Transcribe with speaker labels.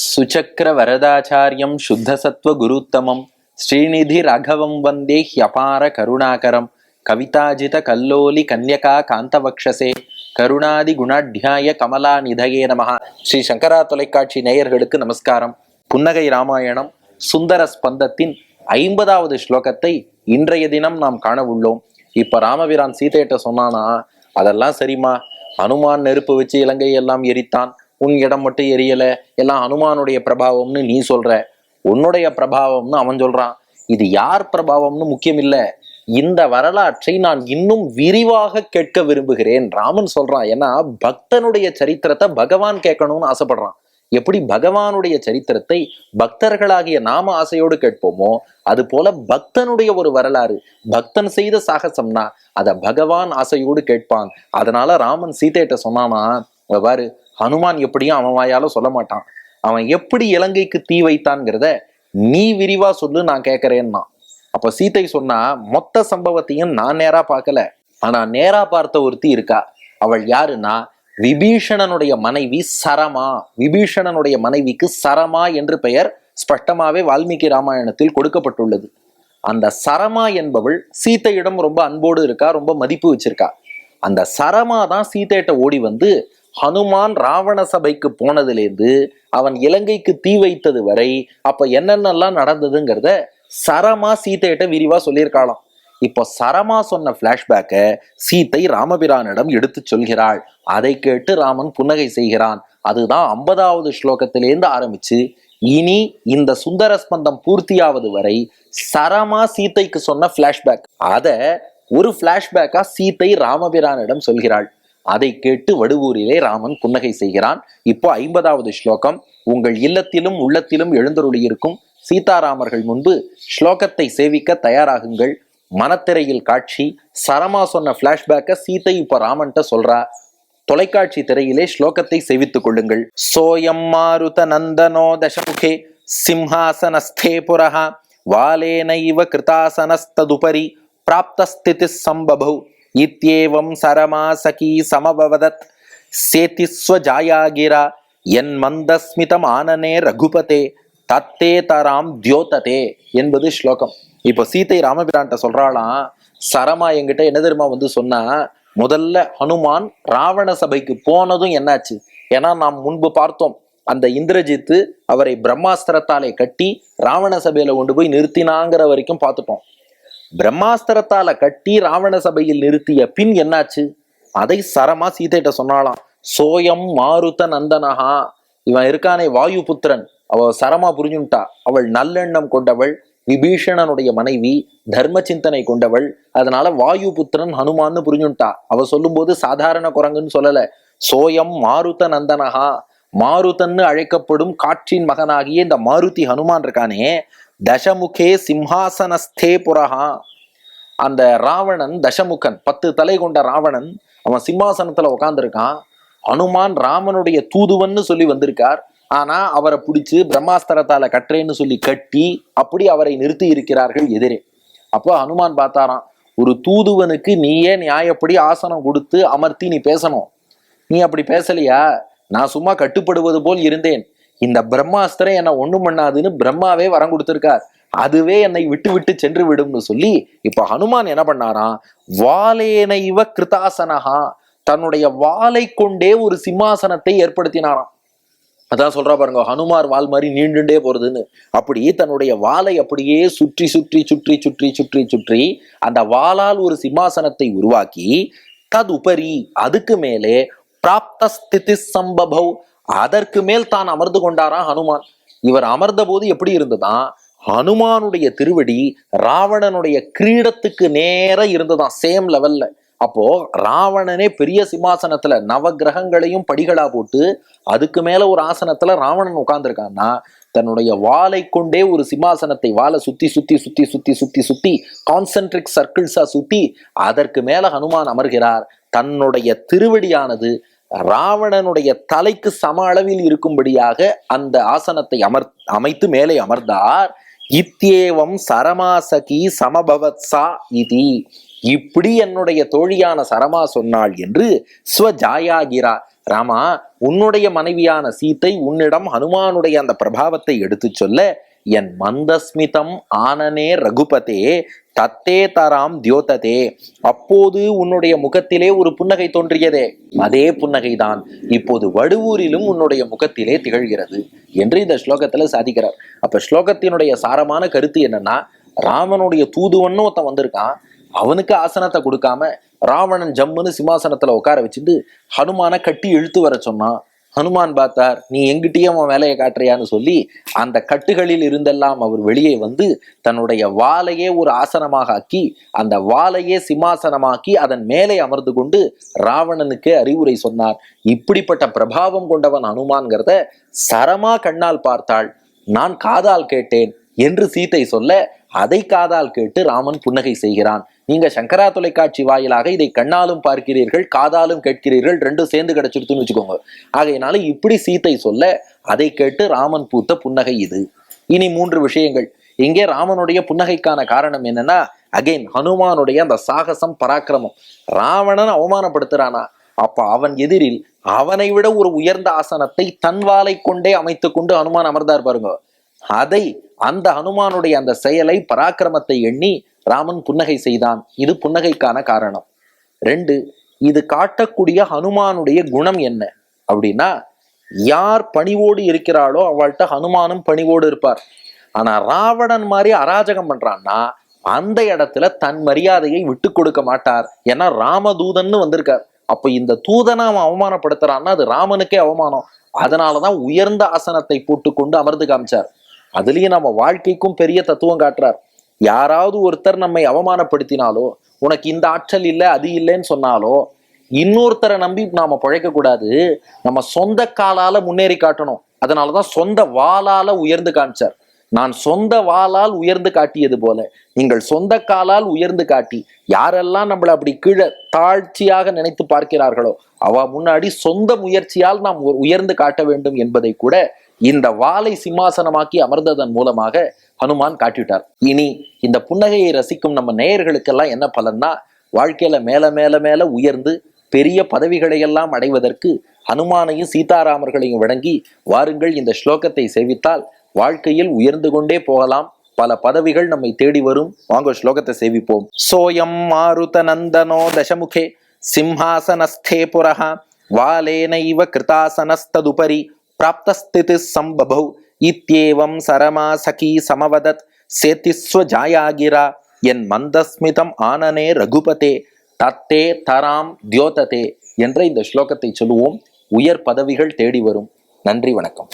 Speaker 1: சுச்சக்கர வரதாச்சாரியம் சுத்தசத்வ குருத்தமம் ஸ்ரீநிதி ராகவம் வந்தே ஹ்யபார கருணாகரம் கவிதாஜித கல்லோலி கன்யகா காந்தவக்ஷசே கருணாதி குணாட்யாய கமலா நிதயே நமஹ. ஸ்ரீ சங்கரா தொலைக்காட்சி நேயர்களுக்கு நமஸ்காரம். புன்னகை ராமாயணம் சுந்தர ஸ்பந்தத்தின் 50வது ஸ்லோகத்தை இன்றைய தினம் நாம் காண உள்ளோம். இப்ப ராமபிரான் சீதையிட்ட சொன்னானா, அதெல்லாம் சரிம்மா, ஹனுமான் நெருப்பு வச்சு இலங்கை எல்லாம் எரித்தான், உன் இடம் மட்டும் எரியல, எல்லாம் ஹனுமானுடைய பிரபாவம்னு நீ சொல்ற, உன்னுடைய பிரபாவம்னு அவன் சொல்றான். இது யார் பிரபாவம்னு முக்கியம் இல்ல, இந்த வரலாற்றை நான் இன்னும் விரிவாக கேட்க விரும்புகிறேன் ராமன் சொல்றான். ஏன்னா பக்தனுடைய சரித்திரத்தை பகவான் கேட்கணும்னு ஆசைப்படுறான். எப்படி பகவானுடைய சரித்திரத்தை பக்தர்களாகிய நாம ஆசையோடு கேட்போமோ, அது போல பக்தனுடைய ஒரு வரலாறு, பக்தன் செய்த சாகசம்னா அத பகவான் ஆசையோடு கேட்பான். அதனால ராமன் சீதையிட்ட சொன்னானா, பாரு, ஹனுமான் எப்படியும் அவன் வாயால சொல்ல மாட்டான், அவன் எப்படி இலங்கைக்கு தீ வைத்தான்ங்கிறத நீ விரிவா சொல்லு, நான் கேட்கிறேன்னா. அப்ப சீதை சொன்னா, மொத்த சம்பவத்தையும் நான் நேரா பார்க்கல, ஆனா நேரா பார்த்த ஒருத்தி இருக்கா. அவள் யாருன்னா விபீஷணனுடைய மனைவி சரமா. விபீஷணனுடைய மனைவிக்கு சரமா என்று பெயர் ஸ்பஷ்டமாவே வால்மீகி ராமாயணத்தில் கொடுக்கப்பட்டுள்ளது. அந்த சரமா என்பவள் சீதையிடம் ரொம்ப அன்போடு இருக்கா, ரொம்ப மதிப்பு வச்சிருக்கா. அந்த சரமா தான் சீதையிட்ட ஓடி வந்து ஹனுமான் ராவண சபைக்கு போனதுலேருந்து அவன் இலங்கைக்கு தீ வைத்தது வரை அப்ப என்னென்னலாம் நடந்ததுங்கிறத சரமா சீதையிட்ட விரிவா சொல்லியிருக்காளாம். இப்போ சரமா சொன்ன பிளாஷ்பேக்கை சீதை ராமபிரானிடம் எடுத்து சொல்கிறாள். அதை கேட்டு ராமன் புன்னகை செய்கிறான். அதுதான் 50வது ஸ்லோகத்திலேருந்து ஆரம்பிச்சு இனி இந்த சுந்தர ஸ்பந்தம் பூர்த்தியாவது வரை சரமா சீதைக்கு சொன்ன பிளாஷ்பேக், அத ஒரு பிளாஷ்பேக்கா சீதை ராமபிரானிடம் சொல்கிறாள். அதை கேட்டு வடுவூரிலே ராமன் புன்னகை செய்கிறான். இப்போ 50வது ஸ்லோகம். உங்கள் இல்லத்திலும் உள்ளத்திலும் எழுந்தருளியிருக்கும் சீதாராமர்கள் முன்பு ஸ்லோகத்தை சேவிக்க தயாராகுங்கள். மனத்திரையில் காட்சி. சரமா சொன்ன பிளாஷ்பேக்கை சீதை இப்ப ராமன்ட்ட சொல்றா. தொலைக்காட்சி திரையிலே ஸ்லோகத்தை சேவித்துக் கொள்ளுங்கள். சோயம் மாருத நந்தனோ தசமுகே சிம்ஹாசனஸ்தே புரஹா வாலேனைவ கிருதாசனஸ்ததுபரி பிராப்தஸ்திதி சம்பபௌ இத்யேவம் சரமா சகி சமபவதத் சேதிஸ்வஜாயாகிரா என் மந்தஸ்மிதம் ஆனனே ரகுபதே தத்தே தராம் தியோததே என்பது ஸ்லோகம். இப்போ சீதை ராமபிரான்ட்ட சொல்றாளாம், சரமா என்கிட்ட என்ன தெரியுமா வந்து சொன்னா, முதல்ல ஹனுமான் ராவண சபைக்கு போனதும் என்னாச்சு? ஏன்னா நாம் முன்பு பார்த்தோம், அந்த இந்திரஜித்து அவரை பிரம்மாஸ்திரத்தாலே கட்டி ராவண சபையில கொண்டு போய் நிறுத்தினாங்கிற வரைக்கும் பார்த்துட்டோம். பிரம்மாஸ்திரத்தால கட்டி ராவண சபையில் நிறுத்திய பின் என்னாச்சு? அதை சரமா சீதையிட்ட சொன்னாலாம். சோயம் மாருத நந்தனஹா, இவன் இருக்கானே வாயு புத்திரன், அவ சரமா புரிஞ்சுட்டா. அவள் நல்லெண்ணம் கொண்டவள், விபீஷணனுடைய மனைவி, தர்ம சிந்தனை கொண்டவள். அதனால வாயு புத்திரன் ஹனுமான்னு புரிஞ்சுட்டா. அவ சொல்லும் போது சாதாரண குரங்குன்னு சொல்லல, சோயம் மாருத நந்தனஹா, மாருதன்னு அழைக்கப்படும் காற்றின் மகனாகிய இந்த மாருதி ஹனுமான் இருக்கானே, தசமுகே சிம்ஹாசனஸ்தே புரஹா. அந்த ராவணன் தசமுகன், 10 தலை கொண்ட ராவணன், அவன் சிம்மாசனத்துல உட்கார்ந்துருக்கான். ஹனுமான் ராமனுடைய தூதுவன்னு சொல்லி வந்திருக்கார். ஆனா அவரை பிடிச்சு பிரம்மாஸ்திரத்தால கட்டுறேன்னு சொல்லி கட்டி அப்படி அவரை நிறுத்தி இருக்கிறார்கள் எதிரே. அப்போ ஹனுமான் பார்த்தாராம், ஒரு தூதுவனுக்கு நீயே நியாயப்படி ஆசனம் கொடுத்து அமர்த்தி நீ பேசணும். நீ அப்படி பேசலையா? நான் சும்மா கட்டுப்படுவது போல் இருந்தேன், இந்த பிரம்மாஸ்திரம் என்னை ஒண்ணும் பண்ணாதுன்னு பிரம்மாவே வரம் கொடுத்திருக்கார், அதுவே என்னை விட்டு விட்டு சென்று விடும்னு சொல்லி இப்ப ஹனுமான் என்ன பண்ணாராம், வாலேனைவ கிருதாசனஹா, தன்னுடைய வாளை கொண்டே ஒரு சிம்மாசனத்தை ஏற்படுத்தினாராம். அதான் சொல்றா பாருங்க, ஹனுமார் வால் மாதிரி நீண்டுண்டே போறதுன்னு. அப்படி தன்னுடைய வாளை அப்படியே சுற்றி சுற்றி சுற்றி சுற்றி சுற்றி சுற்றி அந்த வாளால் ஒரு சிம்மாசனத்தை உருவாக்கி, தது உபரி, அதுக்கு மேலே பிராப்தஸ்திதி சம்பபௌ, அதற்கு மேல் தான் அமர்ந்து கொண்டாராம் ஹனுமான். இவர் அமர்ந்த போது எப்படி இருந்ததான், ஹனுமானுடைய திருவடி ராவணனுடைய கிரீடத்துக்கு நேர இருந்ததான், சேம் லெவல்ல. அப்போ ராவணனே பெரிய சிம்மாசனத்துல நவகிரகங்களையும் படிகளா போட்டு அதுக்கு மேல ஒரு ஆசனத்துல ராவணன் உட்கார்ந்துருக்கான்னா, தன்னுடைய வாளை கொண்டே ஒரு சிம்மாசனத்தை வாளை சுத்தி சுத்தி சுத்தி சுத்தி சுத்தி சுத்தி கான்சென்ட்ரிக் சர்க்கிள்ஸா சுத்தி அதற்கு மேல ஹனுமான் அமர்கிறார். தன்னுடைய திருவடியானது ராவணனுடைய தலைக்கு சம அளவில் இருக்கும்படியாக அந்த ஆசனத்தை அமைத்து மேலே அமர்ந்தார். இத்யேவம் சரமாசகி சமபவத்சா இதி, இப்படி என்னுடைய தோழியான சரமா சொன்னாள் என்று ஸ்வஜாயாகிரா, ராமா, உன்னுடைய மனைவியான சீத்தை உன்னிடம் ஹனுமானுடைய அந்த பிரபாவத்தை எடுத்து சொல்ல, என் மந்தஸ்மிதம் ஆனனே ரகுபதே தத்தே தராம் தியோததே, அப்போது உன்னுடைய முகத்திலே ஒரு புன்னகை தோன்றியதே, அதே புன்னகைதான் இப்போது வடுவூரிலும் உன்னுடைய முகத்திலே திகழ்கிறது என்று இந்த ஸ்லோகத்துல சாதிக்கிறார். அப்ப ஸ்லோகத்தினுடைய சாரமான கருத்து என்னன்னா, ராமனுடைய தூதுவன்னு ஒருத்தன் வந்திருக்கான், அவனுக்கு ஆசனத்தை கொடுக்காம ராவணன் ஜம்முன்னு சிம்மாசனத்துல உட்கார வச்சுட்டு ஹனுமான கட்டி இழுத்து வர சொன்னான். ஹனுமான் பார்த்தார், நீ எங்கிட்டயே அவன் வேலையை காட்டுறியான்னு சொல்லி அந்த கட்டுகளில் இருந்தெல்லாம் அவர் வெளியே வந்து தன்னுடைய வாளையே ஒரு ஆசனமாக ஆக்கி அந்த வாளையே சிம்மாசனமாக்கி அதன் மேலே அமர்ந்து கொண்டு ராவணனுக்கு அறிவுரை சொன்னார். இப்படிப்பட்ட பிரபாவம் கொண்டவன் ஹனுமான்கிறத சரமா கண்ணால் பார்த்தாள், நான் காதால் கேட்டேன் என்று சீத்தை சொல்ல, அதை காதால் கேட்டு ராமன் புன்னகை செய்கிறான். நீங்க சங்கரா தொலைக்காட்சி வாயிலாக இதை கண்ணாலும் பார்க்கிறீர்கள், காதாலும் கேட்கிறீர்கள், ரெண்டும் சேர்ந்து கிடைச்சிருத்துன்னு வச்சுக்கோங்க. ஆகையினால இப்படி சீத்தை சொல்ல அதை கேட்டு ராமன் பூத்த புன்னகை இது. இனி 3 விஷயங்கள். இங்கே ராமனுடைய புன்னகைக்கான காரணம் என்னன்னா, அகைன் ஹனுமானுடைய அந்த சாகசம், பராக்கிரமம். ராவணன் அவமானப்படுத்துறானா, அப்ப அவன் எதிரில் அவனை விட ஒரு உயர்ந்த ஆசனத்தை தன் வாளை கொண்டே அமைத்து கொண்டு ஹனுமான் அமர்ந்தார் பாருங்க. அதை அந்த ஹனுமானுடைய அந்த செயலை, பராக்கிரமத்தை எண்ணி ராமன் புன்னகை செய்தான். இது புன்னகைக்கான காரணம். 2, இது காட்டக்கூடிய ஹனுமானுடைய குணம் என்ன அப்படின்னா, யார் பணிவோடு இருக்கிறாளோ அவள்கிட்ட ஹனுமானும் பணிவோடு இருப்பார். ஆனா ராவணன் மாதிரி அராஜகம் பண்றான்னா அந்த இடத்துல தன் மரியாதையை விட்டு கொடுக்க மாட்டார். ஏன்னா ராமதூதன்னு வந்திருக்கார். அப்ப இந்த தூதனை அவன் அவமானப்படுத்துறான்னா அது ராமனுக்கே அவமானம். அதனாலதான் உயர்ந்த ஆசனத்தை போட்டுக்கொண்டு அமர்ந்து காமிச்சார். அதுலயும் நம்ம வாழ்க்கைக்கும் பெரிய தத்துவம் காட்டுறார். யாராவது ஒருத்தர் நம்மை அவமானப்படுத்தினாலோ, உனக்கு இந்த ஆற்றல் இல்லை அது இல்லைன்னு சொன்னாலோ, இன்னொருத்தரை நம்பி நாம பிழைக்க கூடாது. நம்ம சொந்த காலால முன்னேறி காட்டணும். அதனாலதான் சொந்த வாளால உயர்ந்து காமிச்சார். நான் சொந்த வாளால் உயர்ந்து காட்டியது போல நீங்கள் சொந்த காலால் உயர்ந்து காட்டி யாரெல்லாம் நம்மளை அப்படி கீழே தாழ்ச்சியாக நினைத்து பார்க்கிறார்களோ அவ முன்னாடி சொந்த முயற்சியால் நாம் உயர்ந்து காட்ட வேண்டும் என்பதை கூட இந்த வாளை சிம்மாசனமாக்கி அமர்ந்ததன் மூலமாக ஹனுமான் காட்டிட்டார். இனி இந்த புன்னகையை ரசிக்கும் நம்ம நேயர்களுக்கெல்லாம் என்ன பலன்னா, வாழ்க்கையில மேல மேல மேல உயர்ந்து பெரிய பதவிகளை எல்லாம் அடைவதற்கு ஹனுமானையும் சீதாராமர்களையும் வணங்கி வாருங்கள் இந்த ஸ்லோகத்தை சேவித்தால் வாழ்க்கையில் உயர்ந்து கொண்டே போகலாம். பல பதவிகள் நம்மை தேடி வரும். வாங்க ஸ்லோகத்தை சேவிப்போம். சோயம் மாருத நந்தனோ தசமுகே சிம்ஹாசனஸ்தே புரஹ வாலேனைவ கிருதாசனஸ்ததுபரி பிராப்தஸ்திதி சம்பபௌ இத்யேவம் சரமா சகி சமவதத் சேத்திஸ்வ ஜாயாகிரா என் மந்தஸ்மிதம் ஆனனே ரகுபதே தத்தே தராம் தியோததே என்ற இந்த ஸ்லோகத்தை சொல்லுவோம். உயர் பதவிகள் தேடி வரும். நன்றி, வணக்கம்.